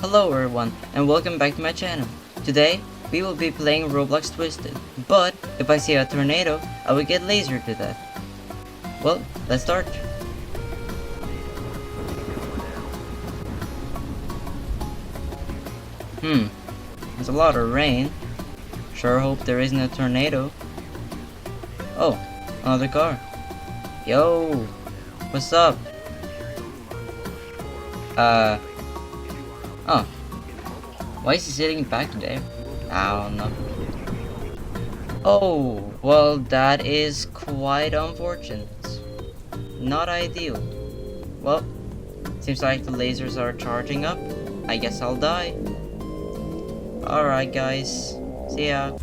Hello everyone and welcome back to my channel. Today we will be playing Roblox Twisted, but if I see a tornado I will get lasered to death. Well, let's start. There's a lot of rain. Sure hope there isn't a tornado. Oh, another car. Yo, what's up? Oh, why is he sitting back there? I don't know. Oh, well that is quite unfortunate. Not ideal. Well, seems like the lasers are charging up. I guess I'll die. Alright guys, see ya.